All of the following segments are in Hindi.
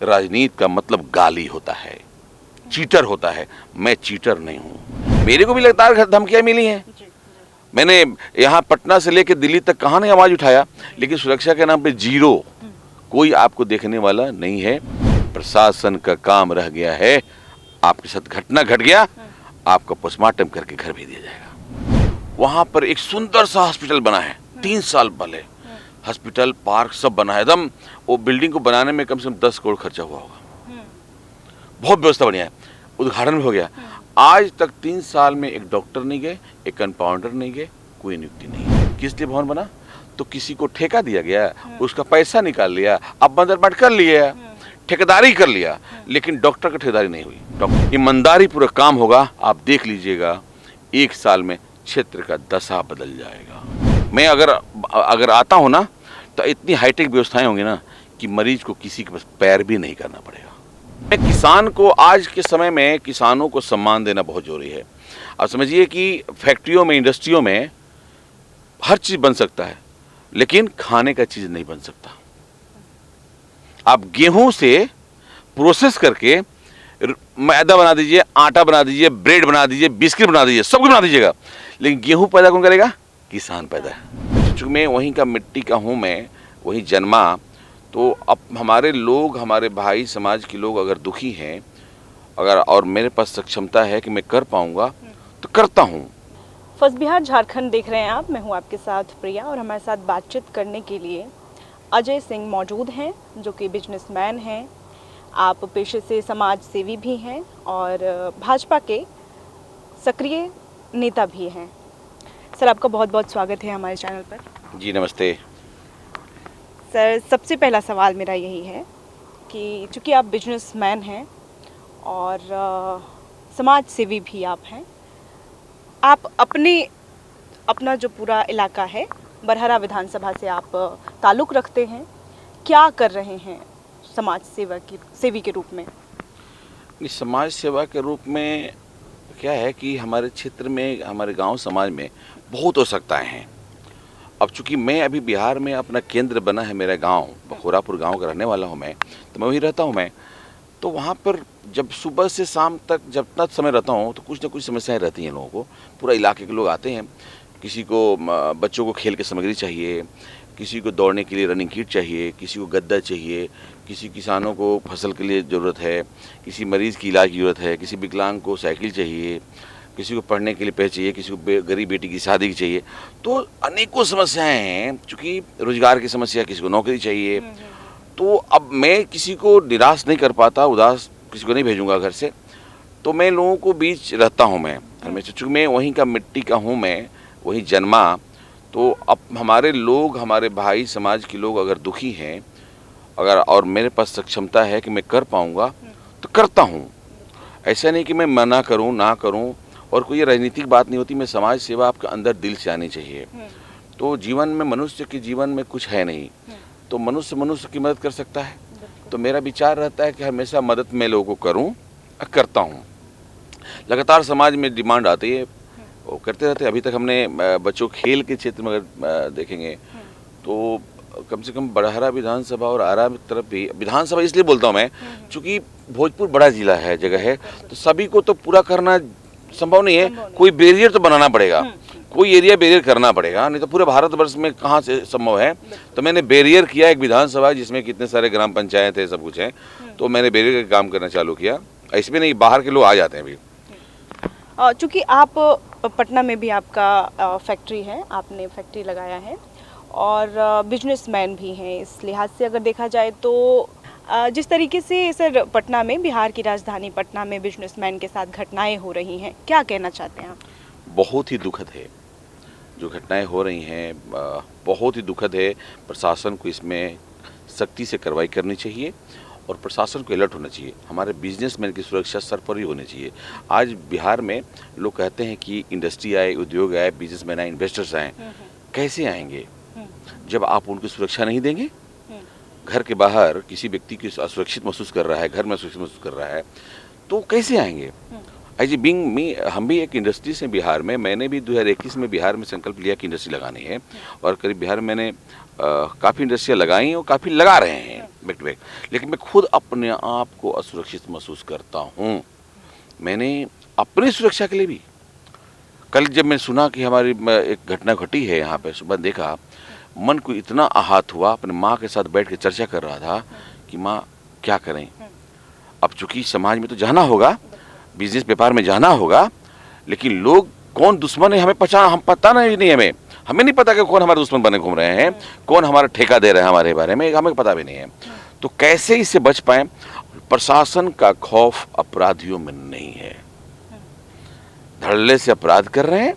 राजनीति का मतलब गाली होता है, चीटर होता है। मैं चीटर नहीं हूँ। मेरे को भी लगातार धमकियाँ मिली हैं। मैंने यहाँ पटना से लेकर दिल्ली तक कहाँ नहीं आवाज उठाया, लेकिन सुरक्षा के नाम पे जीरो। कोई आपको देखने वाला नहीं है। प्रशासन का काम रह गया है। आपके साथ घटना घट गया, आपका पोस्टमार्टम करके घर भेज दिया जाएगा। वहां पर एक सुंदर सा हॉस्पिटल बना है, 3 साल पहले। हॉस्पिटल, पार्क सब बना है एकदम। वो बिल्डिंग को बनाने में कम से कम 10 करोड़ खर्चा हुआ होगा। बहुत व्यवस्था बढ़िया है, उद्घाटन भी हो गया। आज तक 3 साल में एक डॉक्टर नहीं गए, एक कंपाउंडर नहीं गए, कोई नियुक्ति नहीं। किस लिए भवन बना? तो किसी को ठेका दिया गया, उसका पैसा निकाल लिया, अब बंदरबाट कर लिया, ठेकेदारी कर लिया, लेकिन डॉक्टर की ठेकेदारी नहीं हुई। डॉक्टर ईमानदारी पूरा काम होगा, आप देख लीजिएगा 1 साल में क्षेत्र का दशा बदल जाएगा। मैं अगर आता हूँ ना, तो इतनी हाईटेक व्यवस्थाएं होंगी ना कि मरीज को किसी के पास पैर भी नहीं करना पड़ेगा। मैं किसान को, आज के समय में किसानों को सम्मान देना बहुत जरूरी है। आप समझिए कि फैक्ट्रियों में, इंडस्ट्रियों में हर चीज बन सकता है, लेकिन खाने का चीज नहीं बन सकता। आप गेहूं से प्रोसेस करके मैदा बना दीजिए, आटा बना दीजिए, ब्रेड बना दीजिए, बिस्किट बना दीजिए, सब कुछ बना दीजिएगा, लेकिन गेहूं पैदा कौन करेगा? किसान पैदा है। चूंकि मैं वहीं का मिट्टी का हूं, मैं वहीं जन्मा, तो अब हमारे लोग, हमारे भाई समाज के लोग अगर दुखी हैं, अगर और मेरे पास सक्षमता है कि मैं कर पाऊंगा, तो करता हूं। फर्स्ट बिहार झारखंड देख रहे हैं आप। मैं हूं आपके साथ प्रिया, और हमारे साथ बातचीत करने के लिए अजय सिंह मौजूद हैं, जो कि बिजनेसमैन हैं। आप पेशे से समाज सेवी भी हैं और भाजपा के सक्रिय नेता भी हैं। सर, आपका बहुत बहुत स्वागत है हमारे चैनल पर। जी नमस्ते। सर, सबसे पहला सवाल मेरा यही है कि चूँकि आप बिजनेसमैन हैं और समाज सेवी भी आप हैं, आप अपना जो पूरा इलाका है, बरहरा विधानसभा से आप ताल्लुक़ रखते हैं, क्या कर रहे हैं समाज सेवी के रूप में? समाज सेवा के रूप में क्या है कि हमारे क्षेत्र में, हमारे गांव समाज में बहुत आवश्यकताएं हैं। अब चूंकि मैं अभी बिहार में, अपना केंद्र बना है मेरा गांव, बखोरापुर गांव का रहने वाला हूं मैं, तो मैं वहीं रहता हूं। मैं तो वहां पर जब सुबह से शाम तक जब तक समय रहता हूं, तो कुछ ना कुछ समस्याएं रहती हैं लोगों को। पूरा इलाके के लोग आते हैं। किसी को बच्चों को खेल की सामग्री चाहिए, किसी को दौड़ने के लिए रनिंग किट चाहिए, किसी को गद्दा चाहिए, किसी किसानों को फसल के लिए ज़रूरत है, किसी मरीज़ की इलाज की ज़रूरत है, किसी विकलांग को साइकिल चाहिए, किसी को पढ़ने के लिए पैसे चाहिए, किसी को गरीब बेटी की शादी की चाहिए। तो अनेकों समस्याएं हैं, चूँकि रोजगार की समस्या, किसी को नौकरी चाहिए। तो अब मैं किसी को निराश नहीं कर पाता, उदास किसी को नहीं भेजूंगा घर से। तो मैं लोगों को बीच रहता हूँ मैं हमेशा, चूँकि मैं वहीं का मिट्टी का हूँ, मैं वहीं जन्मा। तो अब हमारे लोग, हमारे भाई समाज के लोग अगर दुखी हैं, अगर और मेरे पास सक्षमता है कि मैं कर पाऊंगा, तो करता हूं। ऐसा नहीं कि मैं मना करूं, ना करूं, और कोई राजनीतिक बात नहीं होती। मैं समाज सेवा आपके अंदर दिल से आनी चाहिए। तो जीवन में, मनुष्य के जीवन में कुछ है नहीं, तो मनुष्य की मदद कर सकता है। तो मेरा विचार रहता है कि हमेशा मदद मैं लोगों को करूँ, करता हूँ। लगातार समाज में डिमांड आती है, वो करते रहते हैं। अभी तक हमने बच्चों खेल के क्षेत्र में अगर देखेंगे, तो कम से कम बरहरा विधानसभा और आरा तरफ भी, विधानसभा इसलिए बोलता हूँ मैं चूँकि भोजपुर बड़ा जिला है, जगह है, तो सभी को तो पूरा करना संभव नहीं है। कोई बैरियर तो बनाना पड़ेगा, कोई एरिया बैरियर करना पड़ेगा, नहीं तो पूरे भारतवर्ष में कहाँ से संभव है। तो मैंने बैरियर किया एक विधानसभा जिसमें कितने सारे ग्राम पंचायत है, सब कुछ है, तो मैंने बैरियर का काम करना चालू किया। इसमें नहीं, बाहर के लोग आ जाते हैं अभी। चूँकि आप पटना में भी आपका फैक्ट्री है, आपने फैक्ट्री लगाया है, और बिजनेसमैन भी हैं, इस लिहाज से अगर देखा जाए तो जिस तरीके से सर पटना में, बिहार की राजधानी पटना में बिजनेसमैन के साथ घटनाएं हो रही हैं, क्या कहना चाहते हैं आप? बहुत ही दुखद है जो घटनाएं हो रही हैं, बहुत ही दुखद है। प्रशासन को इसमें सख्ती से कार्रवाई करनी चाहिए और प्रशासन को अलर्ट होना चाहिए। हमारे बिजनेसमैन की सुरक्षा सर्वोपरि होनी चाहिए। आज बिहार में लोग कहते हैं कि इंडस्ट्री आए, उद्योग आए, बिजनेसमैन आए, इन्वेस्टर्स आए। कैसे आएंगे जब आप उनकी सुरक्षा नहीं देंगे? घर के बाहर किसी व्यक्ति की असुरक्षित महसूस कर रहा है, घर में असुरक्षित महसूस कर रहा है, तो कैसे आएंगे? एज बिंग मी, हम भी एक इंडस्ट्री से बिहार में, मैंने भी 2021 में बिहार में संकल्प लिया कि इंडस्ट्री लगानी है, और करीब बिहार में मैंने काफ़ी इंडस्ट्रियाँ लगाई और काफ़ी लगा रहे हैं बैक टू बैक, लेकिन मैं खुद अपने आप को असुरक्षित महसूस करता हूँ। मैंने अपनी सुरक्षा के लिए भी, कल जब मैंने सुना कि हमारी एक घटना घटी है यहाँ पे, सुबह देखा, मन को इतना आहत हुआ। अपने माँ के साथ बैठ के चर्चा कर रहा था कि माँ क्या करें। अब चूंकि समाज में तो जाना होगा, बिजनेस व्यापार में जाना होगा, लेकिन लोग कौन दुश्मन है हमें हम पता नहीं, हमें नहीं पता कि कौन हमारे दुश्मन बने घूम रहे हैं, कौन हमारा ठेका दे रहे हैं हमारे बारे में, हमें पता भी नहीं है। तो कैसे इससे बच पाए? प्रशासन का खौफ अपराधियों में नहीं है। धड़ल्ले से अपराध कर रहे हैं,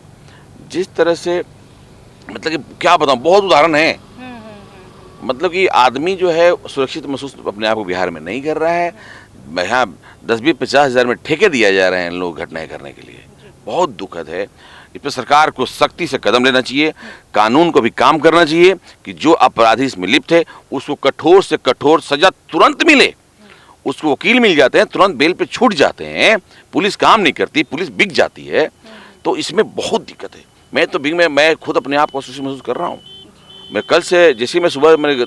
जिस तरह से, मतलब कि क्या बताऊं, बहुत उदाहरण है। मतलब कि आदमी जो है सुरक्षित महसूस अपने आप को बिहार में नहीं कर रहा है। यहाँ 10-20-50 हज़ार में ठेके दिया जा रहे हैं लोग घटनाएं करने के लिए। बहुत दुखद है। इस पर सरकार को सख्ती से कदम लेना चाहिए, कानून को भी काम करना चाहिए कि जो अपराधी इसमें लिप्त है उसको कठोर से कठोर सजा तुरंत मिले। उसको वकील मिल जाते हैं, तुरंत बेल पे छूट जाते हैं, पुलिस काम नहीं करती, पुलिस बिक जाती है। तो इसमें बहुत दिक्कत है। मैं खुद अपने आप को असुरक्षित महसूस कर रहा हूँ। मैं कल से, जैसे मैं सुबह मैंने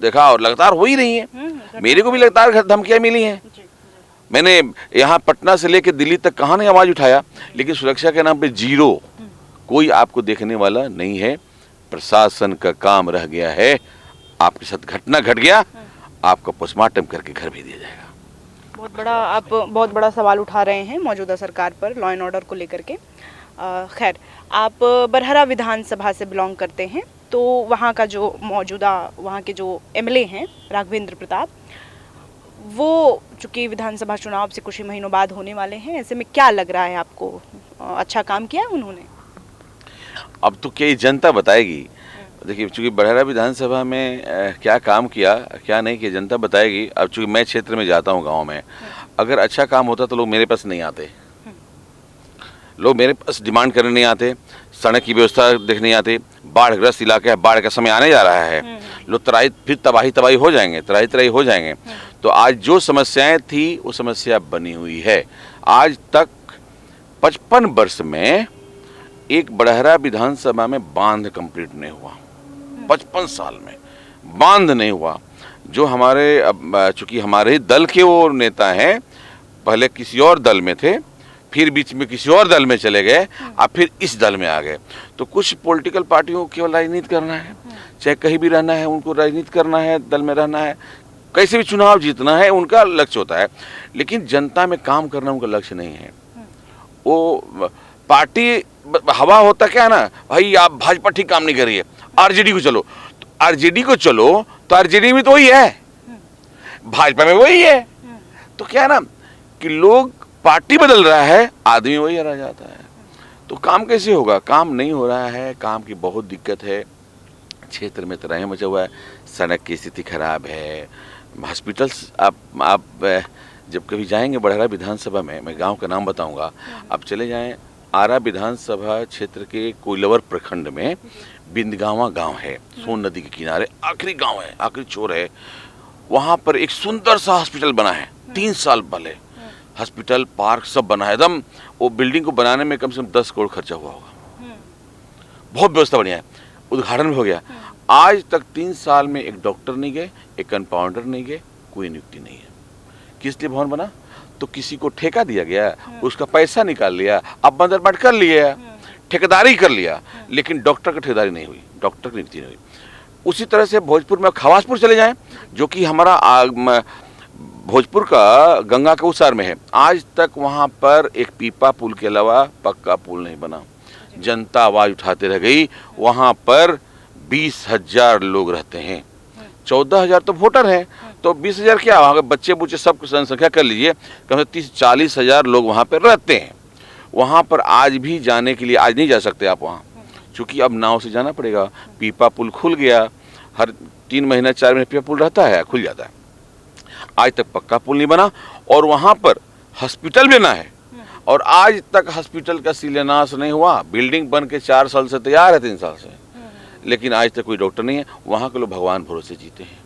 देखा, और लगातार हो ही रही है, मेरे को भी लगातार धमकियाँ मिली हैं। मैंने यहाँ पटना से लेकर दिल्ली तक कहाँ नहीं आवाज़ उठाया, लेकिन सुरक्षा के नाम पे जीरो, कोई आपको देखने वाला नहीं है। प्रशासन का काम रह गया है। आपके साथ घटना घट गया, आपका पोस्टमार्टम करके घर भेज दिया जाएगा। आप बहुत बड़ा सवाल उठा रहे हैं मौजूदा सरकार पर, लॉ एंड ऑर्डर को लेकर के। खैर, आप बरहरा विधानसभा से बिलोंग करते हैं, तो वहाँ का जो मौजूदा वहाँ के जो एमएलए हैं राघवेंद्र प्रताप, वो चूँकि विधानसभा चुनाव से कुछ ही महीनों बाद होने वाले हैं, ऐसे में क्या लग रहा है आपको? अच्छा काम किया है उन्होंने? अब तो क्या जनता बताएगी। देखिए, चूँकि बरहरा विधानसभा में क्या काम किया, क्या नहीं किया, जनता बताएगी। अब चूँकि मैं क्षेत्र में जाता हूँ, गांव में, अगर अच्छा काम होता तो लोग मेरे पास नहीं आते, लोग मेरे पास डिमांड करने नहीं आते, सड़क की व्यवस्था देखने आते। बाढ़ग्रस्त इलाका है, बाढ़ का समय आने जा रहा है, लोग फिर तबाही हो जाएंगे, तराई हो जाएंगे। तो आज जो समस्याएं थी वो समस्या बनी हुई है। आज तक 55 वर्ष में एक बरहरा विधानसभा में बांध कंप्लीट नहीं हुआ। 55 साल में बांध नहीं हुआ। जो हमारे, अब चूंकि हमारे दल के वो नेता हैं, पहले किसी और दल में थे, फिर बीच में किसी और दल में चले गए, अब फिर इस दल में आ गए। तो कुछ पॉलिटिकल पार्टियों को केवल राजनीति करना है, चाहे कहीं भी रहना है, उनको राजनीति करना है, दल में रहना है, कैसे भी चुनाव जीतना है, उनका लक्ष्य होता है। लेकिन जनता में काम करना उनका लक्ष्य नहीं है। वो पार्टी हवा होता क्या है ना, भाई आप भाजपा ठीक काम नहीं कर रही है, आरजेडी को चलो, तो आरजेडी को चलो, तो आरजेडी में तो वही है, भाजपा में वही है। तो क्या है ना कि लोग, पार्टी बदल रहा है, आदमी वही रह जाता है। तो काम कैसे होगा? काम नहीं हो रहा है, काम की बहुत दिक्कत है। क्षेत्र में तराही मचा हुआ है, सड़क की स्थिति खराब है, हॉस्पिटल्स, आप जब कभी जाएंगे बरहरा विधानसभा में, मैं गांव का नाम बताऊंगा, आप चले जाएं आरा विधानसभा क्षेत्र के कोइलवर प्रखंड में बिंदगावा गांव है, सोन नदी के किनारे, आखिरी गांव है, आखिरी छोर है। वहां पर एक सुंदर सा हॉस्पिटल बना है, 3 साल पहले। हॉस्पिटल, पार्क सब बना है एकदम। वो बिल्डिंग को बनाने में कम से कम 10 करोड़ खर्चा हुआ होगा। बहुत व्यवस्था बढ़िया है, उद्घाटन भी हो गया। आज तक 3 साल में एक डॉक्टर नहीं गए, एक कंपाउंडर नहीं गए, कोई नियुक्ति नहीं है। किस लिए भवन बना? तो किसी को ठेका दिया गया, उसका पैसा निकाल लिया, अब बंदरबाट कर लिया, ठेकेदारी कर लिया, लेकिन डॉक्टर की ठेकेदारी नहीं हुई, डॉक्टर की नियुक्ति नहीं हुई। उसी तरह से भोजपुर में खवासपुर चले जाएं, जो कि हमारा भोजपुर का गंगा के उस पार में है। आज तक वहाँ पर एक पीपा पुल के अलावा पक्का पुल नहीं बना। जनता आवाज उठाते रह गई। वहाँ पर 20,000 लोग रहते हैं, 14,000 तो वोटर हैं, तो 20,000 क्या, वहाँ के बच्चे बुच्चे सब जनसंख्या कर लीजिए, कम से 30-40 हज़ार लोग वहाँ पर रहते हैं। वहाँ पर आज भी जाने के लिए, आज नहीं जा सकते आप वहाँ, क्योंकि अब नाव से जाना पड़ेगा। पीपा पुल खुल गया, हर 3 महीने 4 महीने पीपा पुल रहता है, खुल जाता है। आज तक पक्का पुल नहीं बना, और वहाँ पर हॉस्पिटल बना है, और आज तक हॉस्पिटल का शिलान्यास नहीं हुआ। बिल्डिंग बन के 4 साल से तैयार है, 3 साल से, लेकिन आज तक कोई डॉक्टर नहीं है। वहाँ के लोग भगवान भरोसे जीते हैं।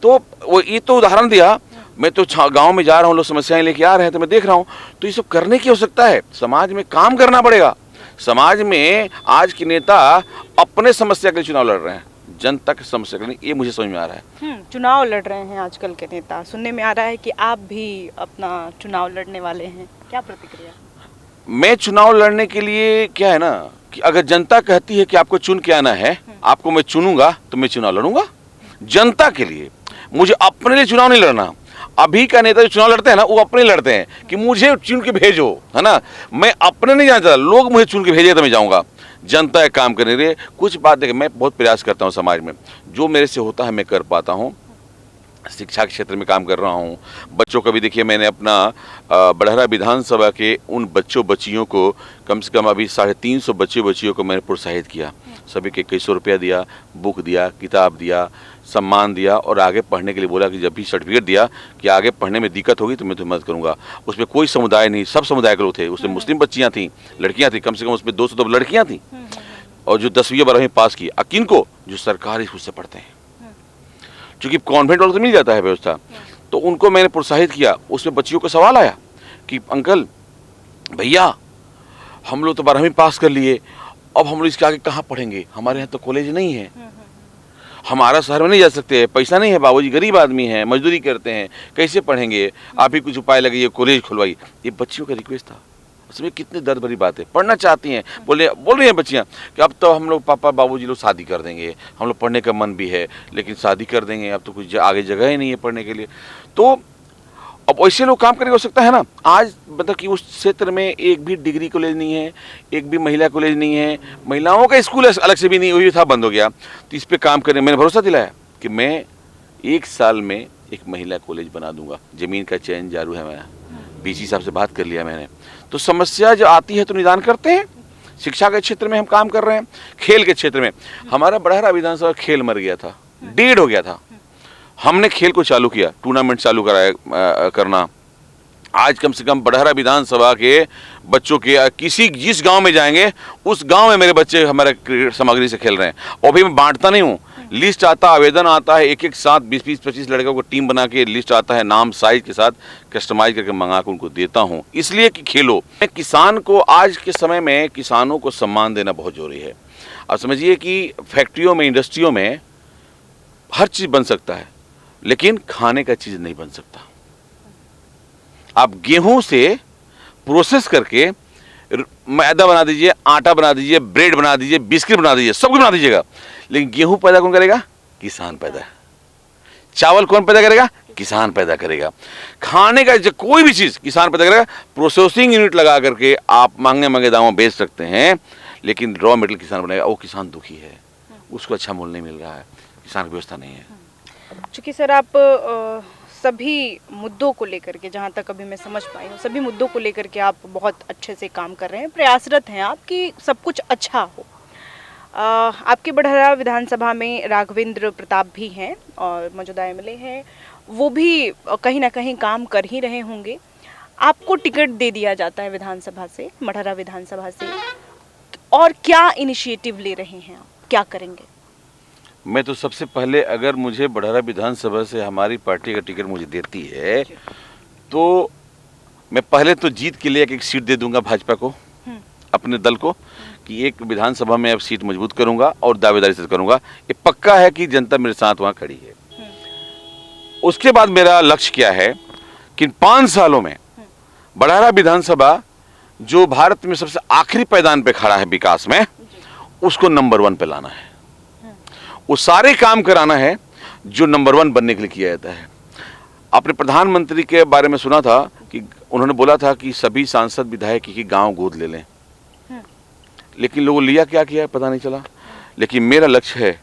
तो वो ये तो उदाहरण दिया। मैं तो गांव में जा रहा हूँ, लोग समस्याएं लेके आ रहे हैं, तो मैं देख रहा हूँ। तो ये सब करने की आवश्यकता है, समाज में काम करना पड़ेगा। समाज में आज के नेता अपने समस्या के लिए चुनाव लड़ रहे हैं, जनता की समस्या करनी, ये मुझे समझ में आ रहा है। चुनाव लड़ रहे हैं आजकल के नेता, सुनने में आ रहा है कि आप भी अपना चुनाव लड़ने वाले हैं, क्या प्रतिक्रिया? मैं चुनाव लड़ने के लिए क्या है ना कि अगर जनता कहती है कि आपको चुन के आना है, आपको मैं चुनूंगा, तो मैं चुनाव लड़ूंगा जनता के लिए। मुझे अपने लिए चुनाव नहीं लड़ना। अभी का नेता जो चुनाव लड़ते हैं ना, वो अपने लड़ते हैं कि मुझे चुन के भेजो, है ना। मैं अपने नहीं जाना चाहता, लोग मुझे चुन के भेजे तो मैं जाऊंगा। जनता एक काम करने रही कुछ बात देखिए, मैं बहुत प्रयास करता हूँ समाज में, जो मेरे से होता है मैं कर पाता हूँ। शिक्षा के क्षेत्र में काम कर रहा हूँ। बच्चों का भी देखिए, मैंने अपना बड़हरा विधानसभा के उन बच्चों बच्चियों को कम से कम अभी 350 बच्चे बच्चियों को मैंने प्रोत्साहित किया। सभी के 2100 रुपया दिया, बुक दिया, किताब दिया, सम्मान दिया और आगे पढ़ने के लिए बोला कि जब भी सर्टिफिकेट दिया कि आगे पढ़ने में दिक्कत होगी तो मैं तुम्हें मदद करूंगा। उसमें कोई समुदाय नहीं, सब समुदाय के लोग थे। उसमें मुस्लिम बच्चियाँ थीं, लड़कियाँ थीं, कम से कम उसमें 200 तो लड़कियाँ थीं, और जो 10वीं 12वीं पास की। किनको? जो सरकारी स्कूल से पढ़ते हैं, क्योंकि कॉन्वेंट वालों से मिल जाता है व्यवस्था, तो उनको मैंने प्रोत्साहित किया। उसमें बच्चियों का सवाल आया कि अंकल भैया, हम लोग तो 12वीं पास कर लिए, अब हम लोग इसके आगे कहाँ पढ़ेंगे? हमारे यहाँ तो कॉलेज नहीं है, हमारा शहर में नहीं जा सकते, पैसा नहीं है, बाबूजी गरीब आदमी हैं, मजदूरी करते हैं, कैसे पढ़ेंगे? आप ही कुछ उपाय लगाइए, कॉलेज खुलवाइए। ये बच्चियों का रिक्वेस्ट था। उसमें कितनी दर्द भरी बात है, पढ़ना चाहती हैं, बोल रही हैं बच्चियाँ कि अब तो हम लोग पापा बाबूजी लोग शादी कर देंगे, हम लोग पढ़ने का मन भी है लेकिन शादी कर देंगे, अब तो कुछ आगे जगह ही नहीं है पढ़ने के लिए। तो अब वैसे लोग काम करके हो सकता है ना। आज मतलब कि उस क्षेत्र में एक भी डिग्री कॉलेज नहीं है, एक भी महिला कॉलेज नहीं है, महिलाओं का स्कूल अलग से भी नहीं, वही था, बंद हो गया। तो इस पर काम करने मैंने भरोसा दिलाया कि मैं 1 साल में एक महिला कॉलेज बना दूंगा। ज़मीन का चयन जारू है, मेरा बीसी साहब से बात कर लिया मैंने। तो समस्या जो आती है तो निदान करते हैं। शिक्षा के क्षेत्र में हम काम कर रहे हैं, खेल के क्षेत्र में हमारा बड़हरा विधानसभा खेल मर गया था, डेड हो गया था। हमने खेल को चालू किया, टूर्नामेंट चालू करना। आज कम से कम बड़हरा विधानसभा के बच्चों के जिस गांव में जाएंगे उस गांव में मेरे बच्चे हमारे क्रिकेट सामग्री से खेल रहे हैं। और भी मैं बांटता नहीं हूँ, लिस्ट आता, आवेदन आता है, एक साथ 20-25 लड़कों को टीम बना के लिस्ट आता है, नाम साइज के साथ कस्टमाइज करके मंगा कर उनको देता हूँ, इसलिए कि खेलो। किसान को आज के समय में किसानों को सम्मान देना बहुत जरूरी है। अब समझिए कि फैक्ट्रियों में, इंडस्ट्रियों में हर चीज़ बन सकता है, लेकिन खाने का चीज़ नहीं बन सकता। आप गेहूं से प्रोसेस करके मैदा बना दीजिए, आटा बना दीजिए, ब्रेड बना दीजिए, बिस्किट बना दीजिए, सब कुछ बना दीजिएगा, लेकिन गेहूं पैदा कौन करेगा? किसान पैदा। चावल कौन पैदा करेगा? किसान पैदा करेगा। खाने का जो कोई भी चीज़ किसान पैदा करेगा। प्रोसेसिंग यूनिट लगा करके आप महंगे महंगे दामों बेच सकते हैं, लेकिन रॉ मटेरियल किसान बनाएगा। वो किसान दुखी है, उसको अच्छा मूल्य नहीं मिल रहा है, किसान की व्यवस्था नहीं है। चूँकि सर आप सभी मुद्दों को लेकर के, जहाँ तक अभी मैं समझ पाई हूँ, सभी मुद्दों को लेकर के आप बहुत अच्छे से काम कर रहे हैं, प्रयासरत हैं आप कि सब कुछ अच्छा हो। आपके बड़हरा विधानसभा में राघवेंद्र प्रताप भी हैं और मौजूदा एमएलए हैं, वो भी कहीं ना कहीं काम कर ही रहे होंगे। आपको टिकट दे दिया जाता है विधानसभा से, बड़हरा विधानसभा से, और क्या इनिशिएटिव ले रहे हैं आप, क्या करेंगे? मैं तो सबसे पहले, अगर मुझे बड़हरा विधानसभा से हमारी पार्टी का टिकट मुझे देती है तो मैं पहले तो जीत के लिए एक सीट दे दूंगा भाजपा को, अपने दल को, कि एक विधानसभा में अब सीट मजबूत करूंगा और दावेदारी से करूंगा। ये पक्का है कि जनता मेरे साथ वहां खड़ी है। उसके बाद मेरा लक्ष्य क्या है कि 5 सालों में बड़हरा विधानसभा जो भारत में सबसे आखिरी पैदान पे खड़ा है विकास में, उसको नंबर 1 पे लाना है। वो सारे काम कराना है जो नंबर 1 बनने के लिए किया जाता है। आपने प्रधानमंत्री के बारे में सुना था कि उन्होंने बोला था कि सभी सांसद विधायक की गांव गोद ले लें, लेकिन लोगों लिया क्या किया पता नहीं चला। लेकिन मेरा लक्ष्य है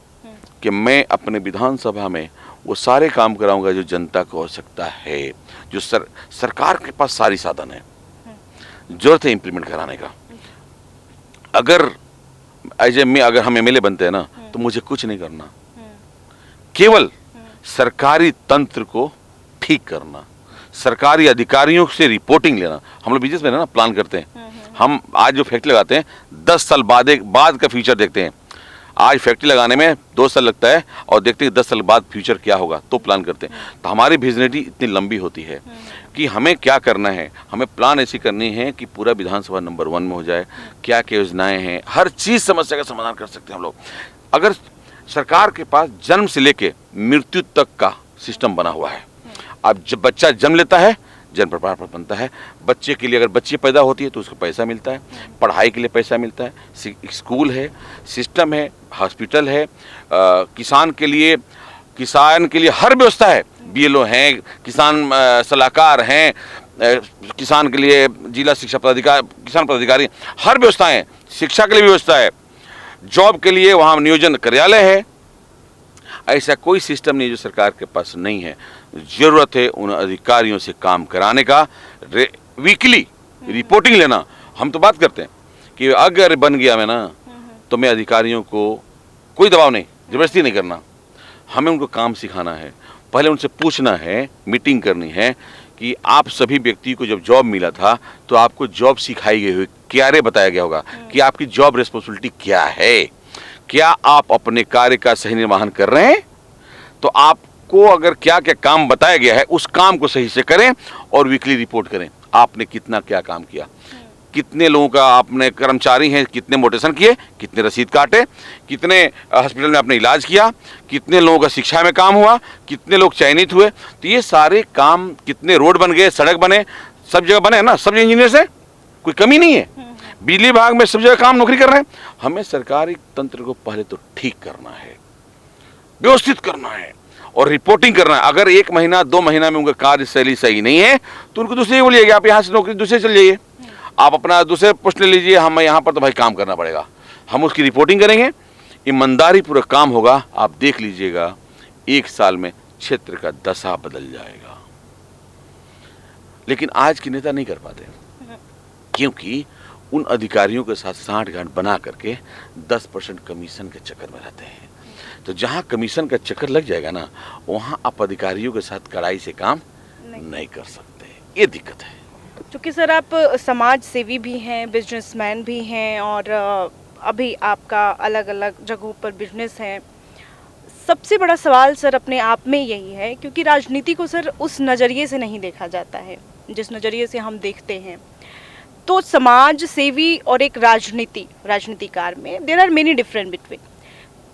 कि मैं अपने विधानसभा में वो सारे काम कराऊंगा जो जनता को आवश्यकता है, जो सरकार के पास सारी साधन है, जरूरत है इम्प्लीमेंट कराने का। अगर हम एमएलए बनते हैं ना, तो मुझे कुछ नहीं करना, केवल सरकारी तंत्र को ठीक करना, सरकारी अधिकारियों से रिपोर्टिंग लेना। हम लोग बिजनेस में ना प्लान करते हैं, हम आज जो फैक्ट्री लगाते हैं 10 साल बाद का फ्यूचर देखते हैं। आज फैक्ट्री लगाने में 2 साल लगता है और देखते हैं 10 साल बाद फ्यूचर क्या होगा, तो प्लान करते हैं। तो हमारी विजनिटी इतनी लंबी होती है कि हमें क्या करना है, हमें प्लान ऐसी करनी है कि पूरा विधानसभा नंबर 1 में हो जाए। क्या क्या योजनाएं हैं, हर चीज़ समस्या का समाधान कर सकते हैं हम लोग। अगर सरकार के पास जन्म से लेके मृत्यु तक का सिस्टम बना हुआ है। अब जब बच्चा जन्म लेता है, जन्म प्रमाण पत्र बनता है, बच्चे के लिए अगर बच्ची पैदा होती है तो उसको पैसा मिलता है, पढ़ाई के लिए पैसा मिलता है, स्कूल है, सिस्टम है, हॉस्पिटल है, किसान के लिए हर व्यवस्था है। बीएलओ हैं, किसान सलाहकार हैं, किसान के लिए जिला शिक्षा पदाधिकारी, किसान पदाधिकारी, हर व्यवस्था है। शिक्षा के लिए व्यवस्था है, जॉब के लिए वहाँ नियोजन कार्यालय है। ऐसा कोई सिस्टम नहीं जो सरकार के पास नहीं है। जरूरत है उन अधिकारियों से काम कराने का, वीकली रिपोर्टिंग लेना। हम तो बात करते हैं कि अगर बन गया मैं ना, तो मैं अधिकारियों को कोई दबाव नहीं, जबरदस्ती नहीं करना, हमें उनको काम सिखाना है। पहले उनसे पूछना है, मीटिंग करनी है कि आप सभी व्यक्ति को जब जॉब मिला था तो आपको जॉब सिखाई गई हुई क्या रे बताया गया होगा कि आपकी जॉब रिस्पॉन्सिबिलिटी क्या है, क्या आप अपने कार्य का सही निर्वहन कर रहे हैं। तो आपको अगर क्या क्या काम बताया गया है उस काम को सही से करें और वीकली रिपोर्ट करें। आपने कितना क्या काम किया, कितने लोगों का आपने कर्मचारी हैं, कितने मोटेशन किए, कितने रसीद काटे, कितने हॉस्पिटल में आपने इलाज किया, कितने लोगों का शिक्षा में काम हुआ, कितने लोग चयनित हुए। तो ये सारे काम, कितने रोड बन गए, सड़क बने, सब जगह बने ना, सब इंजीनियर से कोई कमी नहीं है। बिजली विभाग में सब जगह काम नौकरी कर रहे हैं। हमें सरकारी तंत्र को पहले तो ठीक करना है, व्यवस्थित करना है और रिपोर्टिंग करना है। अगर 1 महीना 2 महीना में उनका कार्यशैली सही नहीं है तो उनको दूसरे बोलिए कि आप यहाँ से नौकरी दूसरे चल जाइए, आप अपना दूसरे पोस्ट ले लीजिए, हमें यहाँ पर तो भाई काम करना पड़ेगा। हम उसकी रिपोर्टिंग करेंगे, ईमानदारी पूरा काम होगा। आप देख लीजिएगा 1 साल में क्षेत्र का दशा बदल जाएगा। लेकिन आज के नेता नहीं कर पाते क्योंकि उन अधिकारियों के साथ साठगांठ बना करके 10% कमीशन के चक्कर में रहते हैं। तो जहां कमीशन का चक्कर लग जाएगा ना, वहां आप अधिकारियों के साथ कड़ाई से काम नहीं कर सकते। ये दिक्कत है। क्योंकि सर आप समाज सेवी भी हैं, बिजनेसमैन भी हैं और अभी आपका अलग अलग जगहों पर बिजनेस है। सबसे बड़ा सवाल सर अपने आप में यही है, क्योंकि राजनीति को सर उस नज़रिए से नहीं देखा जाता है जिस नज़रिए से हम देखते हैं। तो समाज सेवी और एक राजनीतिकार में there are many different between.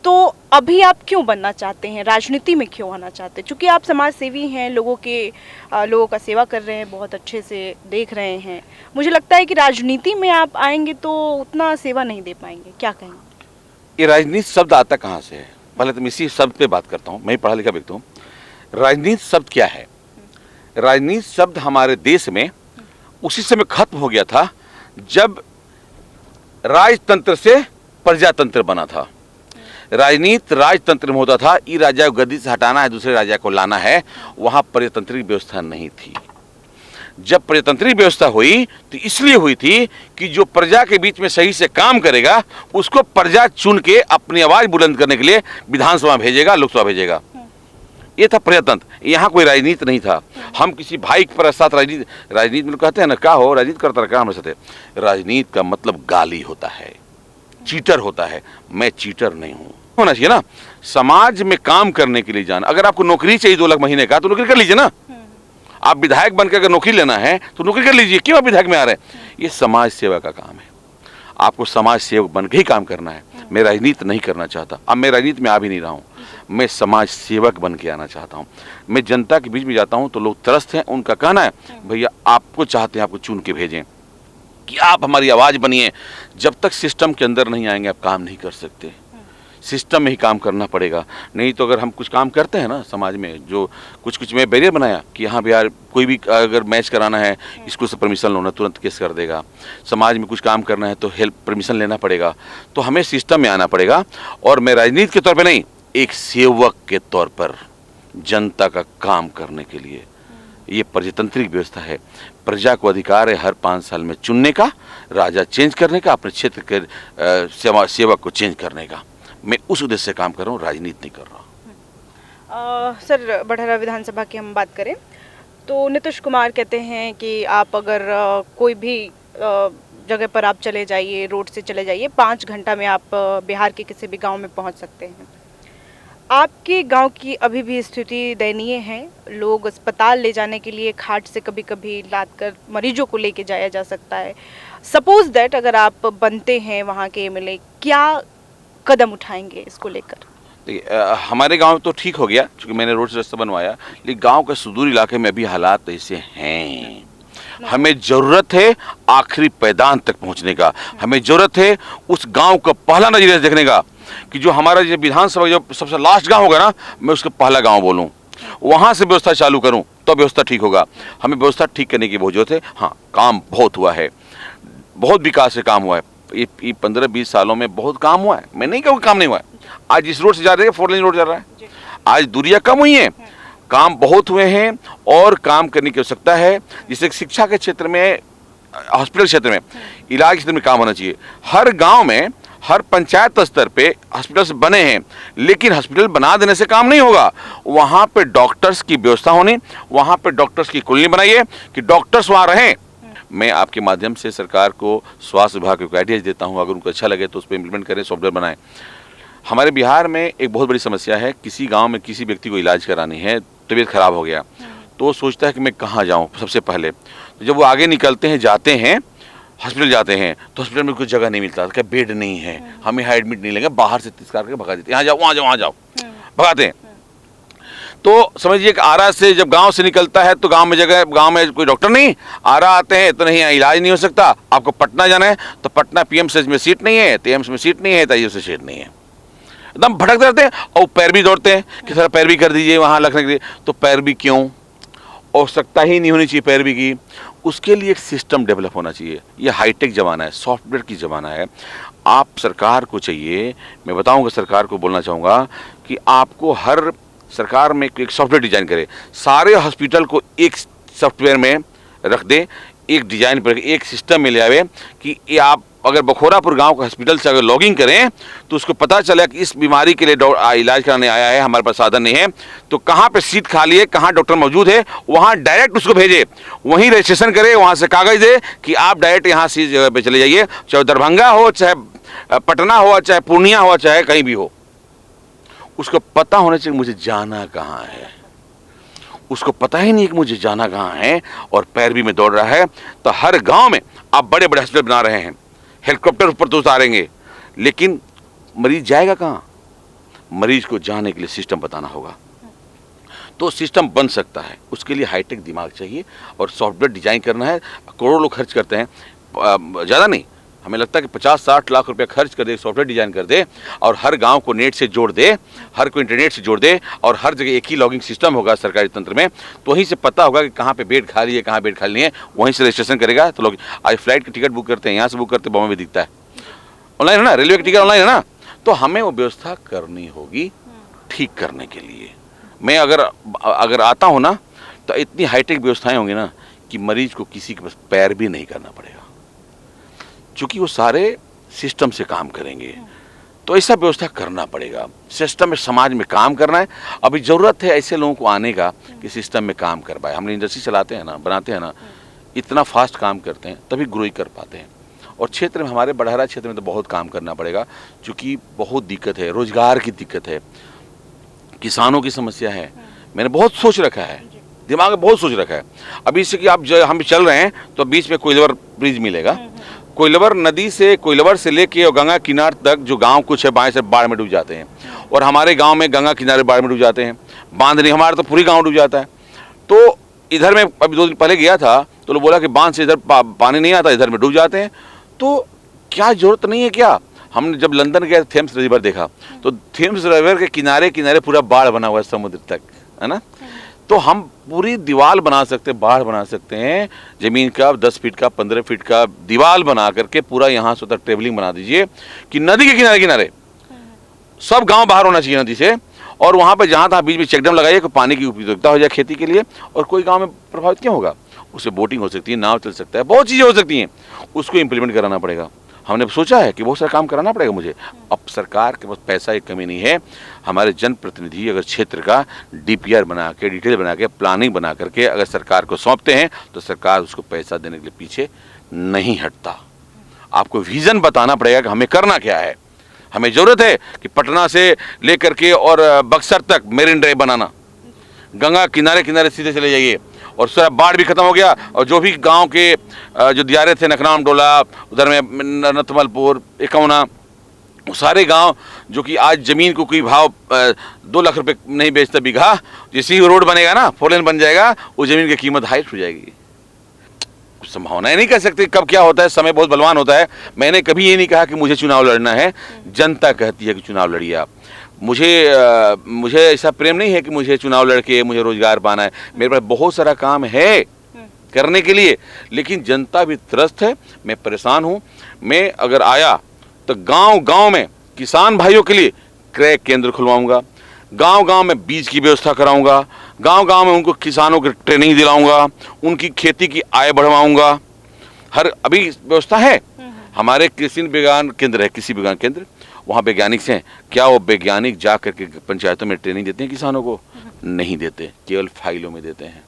तो अभी आप क्यों बनना चाहते हैं, राजनीति में क्यों आना चाहते हैं? क्योंकि आप समाज सेवी हैं, लोगों का सेवा कर रहे हैं, बहुत अच्छे से देख रहे हैं। मुझे लगता है कि राजनीति में आप आएंगे तो उतना सेवा नहीं दे पाएंगे। क्या कहेंगे? ये राजनीति शब्द आता कहाँ से है? पहले तो मैं इसी शब्द पे बात करता हूँ। मैं पढ़ा लिखा व्यक्ति हूँ। राजनीति शब्द क्या है? राजनीति शब्द हमारे देश में उसी समय खत्म हो गया था जब राजतंत्र से प्रजातंत्र बना था। राजनीति राजतंत्र में होता था, ई राजा को गद्दी से हटाना है, दूसरे राजा को लाना है। वहां प्रजातांत्रिक व्यवस्था नहीं थी। जब प्रजातांत्रिक व्यवस्था हुई तो इसलिए हुई थी कि जो प्रजा के बीच में सही से काम करेगा उसको प्रजा चुन के अपनी आवाज बुलंद करने के लिए विधानसभा भेजेगा, लोकसभा भेजेगा। ये था प्रजातंत्र। यहाँ कोई राजनीति नहीं था। हम किसी भाई के साथ राजनीति में कहते हैं ना, क्या हो राजनीति करता रहा हमारे साथ। राजनीति का मतलब गाली होता है, चीटर होता है। मैं चीटर नहीं हूँ। होना चाहिए ना, समाज में काम करने के लिए जाना। अगर आपको नौकरी चाहिए 2 लाख महीने का तो नौकरी कर लीजिए ना। आप विधायक बनकर अगर नौकरी लेना है तो नौकरी कर लीजिए। क्यों आप विधायक में आ रहे हैं? ये समाज सेवा का काम है। आपको समाज सेवक बन के ही काम करना है। मैं राजनीति नहीं करना चाहता। अब मैं राजनीति में आ भी नहीं रहा हूँ। मैं समाज सेवक बन के आना चाहता हूँ। मैं जनता के बीच में जाता हूँ तो लोग त्रस्त हैं। उनका कहना है भैया आपको चाहते हैं, आपको चुन के भेजें कि आप हमारी आवाज़ बनिए। जब तक सिस्टम के अंदर नहीं आएंगे आप काम नहीं कर सकते। सिस्टम में ही काम करना पड़ेगा। नहीं तो अगर हम कुछ काम करते हैं ना समाज में, जो कुछ मैं बैरियर बनाया कि हाँ यार कोई भी अगर मैच कराना है स्कूल से परमिशन लो ना, तुरंत केस कर देगा। समाज में कुछ काम करना है तो हेल्प परमिशन लेना पड़ेगा। तो हमें सिस्टम में आना पड़ेगा। और मैं राजनीति के तौर पर नहीं, एक सेवक के तौर पर जनता का काम करने के लिए। ये प्रजातांत्रिक व्यवस्था है। प्रजा को अधिकार है हर 5 साल में चुनने का, राजा चेंज करने का, अपने क्षेत्र के सेवक को चेंज करने का। मैं उस उद्देश्य से काम कर रहा हूँ, राजनीति नहीं कर रहा। सर बड़हरा विधानसभा की हम बात करें तो नीतीश कुमार कहते हैं कि आप अगर कोई भी जगह पर आप चले जाइए, रोड से चले जाइए, 5 घंटा में आप बिहार के किसी भी गांव में पहुंच सकते हैं। आपके गांव की अभी भी स्थिति दयनीय है। लोग अस्पताल ले जाने के लिए खाट से कभी कभी लाद कर मरीजों को लेके जाया जा सकता है। सपोज दैट अगर आप बनते हैं वहाँ के एमएलए, क्या कदम उठाएंगे इसको लेकर? देखिए हमारे गांव तो ठीक हो गया क्योंकि मैंने रोड से रास्ता बनवाया, लेकिन गांव के सुदूर इलाके में अभी हालात ऐसे हैं। हमें जरूरत है आखिरी पैदान तक पहुंचने का, हमें जरूरत है उस गांव का पहला नजरिया देखने का कि जो हमारा जो विधानसभा जो सबसे लास्ट गांव होगा ना, मैं उसका पहला गांव बोलूं, वहां से व्यवस्था चालू करूं तो व्यवस्था ठीक होगा। हमें व्यवस्था ठीक करने की बहुत जरूरत है। हाँ, काम बहुत हुआ है, बहुत विकास से काम हुआ है। ये 15-20 सालों में बहुत काम हुआ है, मैं नहीं कहूँ काम नहीं हुआ है। आज इस रोड से जा रहे हैं 4 लेन रोड जा रहा है, आज दूरियां कम हुई हैं, काम बहुत हुए हैं और काम करने की आवश्यकता है। जिससे शिक्षा के क्षेत्र में, हॉस्पिटल क्षेत्र में, इलाज के क्षेत्र में काम होना चाहिए। हर गांव में, हर पंचायत स्तर पे हॉस्पिटल्स बने हैं, लेकिन हॉस्पिटल बना देने से काम नहीं होगा। वहां पे डॉक्टर्स की व्यवस्था होनी, वहां पे डॉक्टर्स की कॉलोनी बनाइए कि डॉक्टर्स वहां रहें। मैं आपके माध्यम से सरकार को, स्वास्थ्य विभाग को आइडियाज देता हूं, अगर उनको अच्छा लगे तो उस पर इम्प्लीमेंट करें, सॉफ्टवेयर बनाएं। हमारे बिहार में एक बहुत बड़ी समस्या है, किसी गांव में किसी व्यक्ति को इलाज करानी है, तबीयत खराब हो गया तो सोचता है कि मैं कहाँ जाऊँ सबसे पहले। तो जब वो आगे निकलते हैं, जाते हैं हॉस्पिटल, जाते हैं तो हॉस्पिटल में कोई जगह नहीं मिलता, क्या बेड नहीं है, हमें यहाँ एडमिट नहीं लेंगे, बाहर से तिरस्कार करके भगा देते हैं, यहाँ जाओ वहाँ जाओ वहाँ जाओ, भगाते हैं। तो समझिए कि आरा से जब गांव से निकलता है तो गांव में जगह, गांव में कोई डॉक्टर नहीं, आरा आते हैं तो नहीं, यहाँ इलाज नहीं हो सकता, आपको पटना जाना है तो पटना पीएमसीएच में सीट नहीं है, एम्स में सीट नहीं है, तो से सीट नहीं है, एकदम भटकते रहते हैं। और पैर भी दौड़ते हैं कि सर पैर भी कर दीजिए वहाँ रखने के लिए, तो पैर भी क्यों, आवश्यकता ही नहीं होनी चाहिए पैर भी की, उसके लिए एक सिस्टम डेवलप होना चाहिए। ये हाईटेक ज़माना है, सॉफ्टवेयर की ज़माना है। आप सरकार को चाहिए, मैं बताऊंगा सरकार को, बोलना चाहूँगा कि आपको हर सरकार में एक सॉफ्टवेयर डिजाइन करे, सारे हॉस्पिटल को एक सॉफ्टवेयर में रख दे, एक डिजाइन पर, एक सिस्टम में ले आवे कि ये आप अगर बखोरापुर गांव का हॉस्पिटल से अगर लॉगिंग करें तो उसको पता चला कि इस बीमारी के लिए इलाज कराने आया है, हमारे पास साधन नहीं है, तो कहाँ पे सीट खाली है, कहाँ डॉक्टर मौजूद है, वहाँ डायरेक्ट उसको भेजे, वहीं रजिस्ट्रेशन करे, वहाँ से कागज दे कि आप डायरेक्ट यहाँ से इस जगह पे चले जाइए, चाहे दरभंगा हो, चाहे पटना हो, चाहे पूर्णिया हो, चाहे कहीं भी हो। उसको पता होना चाहिए मुझे जाना कहाँ है, उसको पता ही नहीं कि मुझे जाना कहाँ है, और पैर भी में दौड़ रहा है। तो हर गांव में आप बड़े बड़े हॉस्पिटल बना रहे हैं, हेलीकॉप्टर ऊपर तो उतारेंगे, लेकिन मरीज जाएगा कहाँ? मरीज को जाने के लिए सिस्टम बताना होगा, तो सिस्टम बन सकता है। उसके लिए हाईटेक दिमाग चाहिए और सॉफ्टवेयर डिजाइन करना है। करोड़ों लोग खर्च करते हैं, ज़्यादा नहीं, हमें लगता है कि 50-60 लाख रुपए खर्च कर दे, सॉफ्टवेयर डिजाइन कर दे और हर गांव को नेट से जोड़ दे, हर को इंटरनेट से जोड़ दे, और हर जगह एक ही लॉगिंग सिस्टम होगा सरकारी तंत्र में, तो वहीं से पता होगा कि कहाँ पे बेड खाली है, कहाँ बेड खाली नहीं है, वहीं से रजिस्ट्रेशन करेगा। तो लोग आज फ्लाइट की टिकट बुक करते हैं, यहाँ से बुक करते हैं, बॉम्बे में दिखता है, ऑनलाइन है ना, रेलवे की टिकट ऑनलाइन है ना। तो हमें वो व्यवस्था करनी होगी ठीक करने के लिए। मैं अगर आता हूँ ना, तो इतनी हाईटेक व्यवस्थाएं होंगी ना कि मरीज को किसी के पास पैर भी नहीं करना पड़ेगा, चूंकि वो सारे सिस्टम से काम करेंगे। तो ऐसा व्यवस्था करना पड़ेगा, सिस्टम में समाज में काम करना है। अभी ज़रूरत है ऐसे लोगों को आने का कि सिस्टम में काम कर पाए। हम इंडस्ट्री चलाते हैं ना, बनाते हैं ना, इतना फास्ट काम करते हैं तभी ग्रो ही कर पाते हैं। और क्षेत्र में, हमारे बड़हरा क्षेत्र में तो बहुत काम करना पड़ेगा, क्योंकि बहुत दिक्कत है, रोजगार की दिक्कत है, किसानों की समस्या है। मैंने बहुत सोच रखा है, दिमाग में बहुत सोच रखा है। अभी इससे कि आप हम चल रहे हैं तो बीच में कोइलवर ब्रिज मिलेगा, कोइलवर नदी से, कोइलवर से लेके और गंगा किनार तक जो गांव कुछ है, बाएं से बाढ़ में डूब जाते हैं, और हमारे गांव में गंगा किनारे बाढ़ में डूब जाते हैं, बांध नहीं, हमारा तो पूरी गांव डूब जाता है। तो इधर में अभी 2 दिन पहले गया था तो लोग बोला कि बांध से इधर पानी नहीं आता, इधर में डूब जाते हैं। तो क्या जरूरत नहीं है क्या? हमने जब लंदन गए थेम्स रिवर देखा, तो थेम्स रिवर के किनारे किनारे पूरा बाढ़ बना हुआ है समुद्र तक, है ना। तो हम पूरी दीवार बना सकते हैं, बाढ़ बना सकते हैं, जमीन का 10 फीट का, 15 फीट का दीवार बना करके पूरा यहाँ से उधर ट्रेवलिंग बना दीजिए कि नदी के किनारे किनारे सब गांव बाहर होना चाहिए नदी से, और वहाँ पे जहाँ तहाँ बीच में चेकडैम लगाइए कि पानी की उपयोगिता हो जाए खेती के लिए। और कोई गाँव में प्रभावित क्यों होगा? उससे बोटिंग हो सकती है, नाव चल सकता है, बहुत चीज़ें हो सकती हैं, उसको इम्प्लीमेंट कराना पड़ेगा। हमने सोचा है कि बहुत सारा काम कराना पड़ेगा मुझे। अब सरकार के पास पैसा की कमी नहीं है, हमारे जनप्रतिनिधि अगर क्षेत्र का डीपीआर बना के, डिटेल बना के, प्लानिंग बना करके अगर सरकार को सौंपते हैं तो सरकार उसको पैसा देने के लिए पीछे नहीं हटता। आपको विजन बताना पड़ेगा कि हमें करना क्या है। हमें ज़रूरत है कि पटना से लेकर के और बक्सर तक मेरिन ड्राइव बनाना, गंगा किनारे किनारे सीधे चले जाइए, और सारा बाढ़ भी खत्म हो गया। और जो भी गांव के जो दियारे थे, नखनाम डोला, उधर में नथमलपुर, एकौना, वो सारे गांव जो कि आज ज़मीन को कोई भाव 2 लाख रुपए नहीं बेचता बीघा, जैसे ही रोड बनेगा ना, 4 लेन बन जाएगा, वो ज़मीन की कीमत हाई हो जाएगी। संभावनाएं नहीं कर सकते कब क्या होता है, समय बहुत बलवान होता है। मैंने कभी ये नहीं कहा कि मुझे चुनाव लड़ना है, जनता कहती है कि चुनाव लड़िए आप। मुझे ऐसा प्रेम नहीं है कि मुझे चुनाव लड़के मुझे रोजगार पाना है। मेरे पास बहुत सारा काम है करने के लिए, लेकिन जनता भी त्रस्त है, मैं परेशान हूँ। मैं अगर आया तो गांव-गांव में किसान भाइयों के लिए क्रय केंद्र खुलवाऊंगा, गांव-गांव में बीज की व्यवस्था कराऊंगा, गांव-गांव में उनको किसानों की ट्रेनिंग दिलाऊंगा, उनकी खेती की आय बढ़वाऊंगा। अभी व्यवस्था है, हमारे कृषि विज्ञान केंद्र है, कृषि विज्ञान केंद्र, वहाँ वैज्ञानिक हैं। क्या वो वैज्ञानिक जा करके पंचायतों में ट्रेनिंग देते हैं किसानों को? नहीं देते, केवल फाइलों में देते हैं।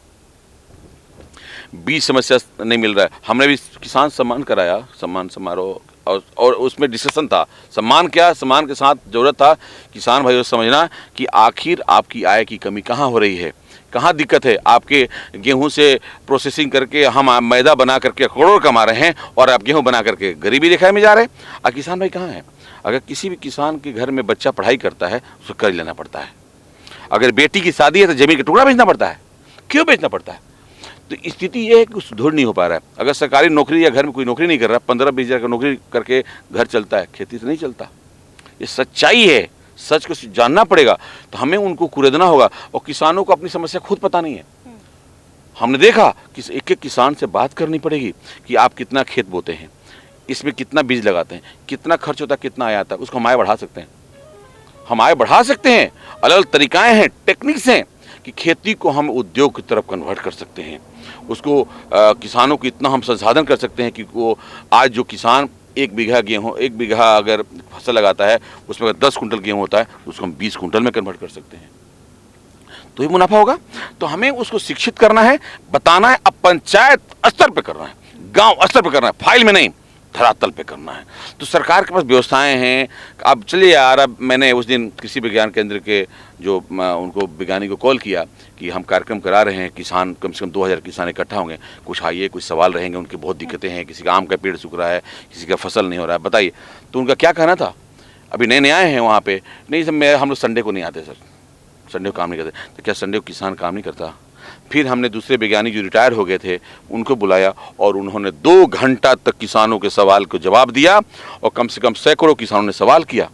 बीज समस्या नहीं मिल रहा है। हमने भी किसान सम्मान कराया, सम्मान समारोह, और उसमें डिस्कशन था। सम्मान क्या, सम्मान के साथ जरूरत था किसान भाइयों से समझना कि आखिर आपकी आय की कमी कहाँ हो रही है, कहाँ दिक्कत है। आपके गेहूं से प्रोसेसिंग करके हम मैदा बना करके करोड़ कमा रहे हैं, और आप गेहूं बना करके गरीबी रेखा में जा रहे हैं। और किसान भाई कहाँ हैं? अगर किसी भी किसान के घर में बच्चा पढ़ाई करता है, उसको कर्ज लेना पड़ता है। अगर बेटी की शादी है तो जमीन का टुकड़ा बेचना पड़ता है। क्यों बेचना पड़ता है? तो स्थिति ये है कि सुधर नहीं हो पा रहा है। अगर सरकारी नौकरी या घर में कोई नौकरी नहीं कर रहा, 15-20 हज़ार का नौकरी करके घर चलता है, खेती से नहीं चलता। ये सच्चाई है, सच को जानना पड़ेगा। तो हमें उनको कुरेदना होगा, और किसानों को अपनी समस्या खुद पता नहीं है। हमने देखा कि एक-एक किसान से बात करनी पड़ेगी कि आप कितना खेत बोते हैं, इसमें कितना बीज लगाते हैं, कितना खर्च होता है, कितना आय आता है। उसको हम आय बढ़ा सकते हैं, हम आय बढ़ा सकते हैं। अलग अलग तरीकाएँ हैं, टेक्निक्स हैं कि खेती को हम उद्योग की तरफ कन्वर्ट कर सकते हैं। उसको किसानों को इतना हम संसाधन कर सकते हैं कि वो आज जो किसान 1 बीघा गेहूँ, 1 बीघा अगर फसल लगाता है, उसमें अगर 10 कुंटल गेहूँ होता है, उसको हम 20 कुंटल में कन्वर्ट कर सकते हैं, तो ये मुनाफा होगा। तो हमें उसको शिक्षित करना है, बताना है। अब पंचायत स्तर पे करना है, गांव स्तर पे करना है, फाइल में नहीं, धरातल पे करना है। तो सरकार के पास व्यवस्थाएं हैं। अब चलिए यार, अब मैंने उस दिन कृषि विज्ञान केंद्र के जो उनको वैज्ञानिक को कॉल किया कि हम कार्यक्रम करा रहे हैं, किसान कम से कम 2000 किसान इकट्ठा होंगे, कुछ आइए, कुछ सवाल रहेंगे, उनकी बहुत दिक्कतें हैं, किसी का आम का पेड़ सूख रहा है, किसी का फसल नहीं हो रहा है, बताइए। तो उनका क्या कहना था, अभी नए आए हैं वहाँ पे, नहीं सर हम लोग संडे को नहीं आते सर, संडे को काम नहीं करते। तो क्या संडे को किसान काम नहीं करता? फिर हमने दूसरे वैज्ञानिक जो रिटायर हो गए थे उनको बुलाया, और उन्होंने 2 घंटा तक किसानों के सवाल को जवाब दिया, और कम से कम सैकड़ों किसानों ने सवाल किया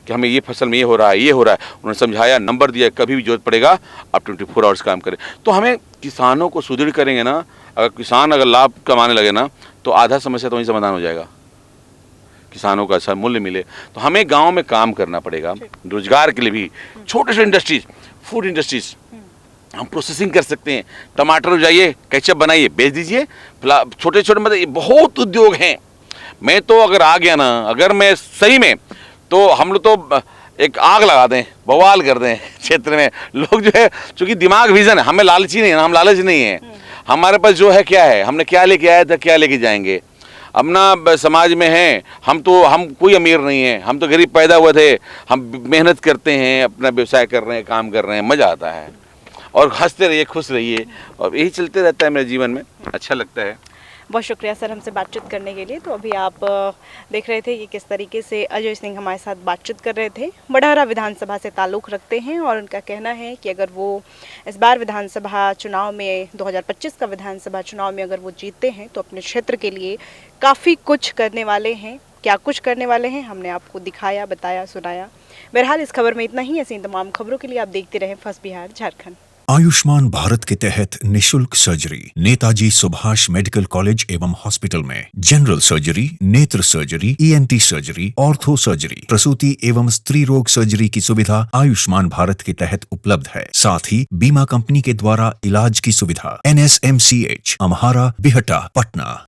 कि हमें ये फसल में ये हो रहा है, ये हो रहा है। उन्होंने समझाया, नंबर दिया, कभी भी जरूरत पड़ेगा आप 24 आवर्स काम करें। तो हमें किसानों को सुदृढ़ करेंगे ना, अगर किसान अगर लाभ कमाने लगे ना, तो आधा समस्या तो वहीं समाधान हो जाएगा, किसानों का अच्छा मूल्य मिले। तो हमें गाँव में काम करना पड़ेगा, रोजगार के लिए भी। छोटे छोटे इंडस्ट्रीज, फूड इंडस्ट्रीज हम प्रोसेसिंग कर सकते हैं। टमाटर उगाइए, केचप बनाइए, बेच दीजिए। छोटे छोटे मतलब बहुत उद्योग हैं। मैं तो अगर आ गया ना, अगर मैं सही में, तो हम लोग तो एक आग लगा दें, बवाल कर दें क्षेत्र में। लोग जो है, चूंकि दिमाग विजन है, हमें लालची नहीं है, हम लालच नहीं है। हमारे पास जो है क्या है, हमने क्या लेके आया था, क्या लेके जाएंगे। अपना समाज में है, हम कोई अमीर नहीं है, हम तो गरीब पैदा हुए थे। हम मेहनत करते हैं, अपना व्यवसाय कर रहे हैं, काम कर रहे हैं, मज़ा आता है। और हंसते रहिए, खुश रहिए, और यही चलते रहता है मेरे जीवन में, अच्छा लगता है। बहुत शुक्रिया सर हमसे बातचीत करने के लिए। तो अभी आप देख रहे थे कि किस तरीके से अजय सिंह हमारे साथ बातचीत कर रहे थे। बड़हरा विधानसभा से ताल्लुक़ रखते हैं, और उनका कहना है कि अगर वो इस बार विधानसभा चुनाव में 2025 का विधानसभा चुनाव में अगर वो जीतते हैं, तो अपने क्षेत्र के लिए काफ़ी कुछ करने वाले हैं। क्या कुछ करने वाले हैं हमने आपको दिखाया, बताया, सुनाया। बहरहाल इस खबर में इतना ही। ऐसी तमाम खबरों के लिए आप देखते रहें फर्स्ट बिहार झारखंड। आयुष्मान भारत के तहत निशुल्क surgery Netaji Subhash medical college एवं हॉस्पिटल में जनरल सर्जरी, नेत्र surgery, ENT surgery, ortho surgery, प्रसूति एवं स्त्री रोग सर्जरी की सुविधा आयुष्मान भारत के तहत उपलब्ध है। साथ ही बीमा कंपनी के द्वारा इलाज की सुविधा। NSMCH, अम्हारा, बिहटा, पटना।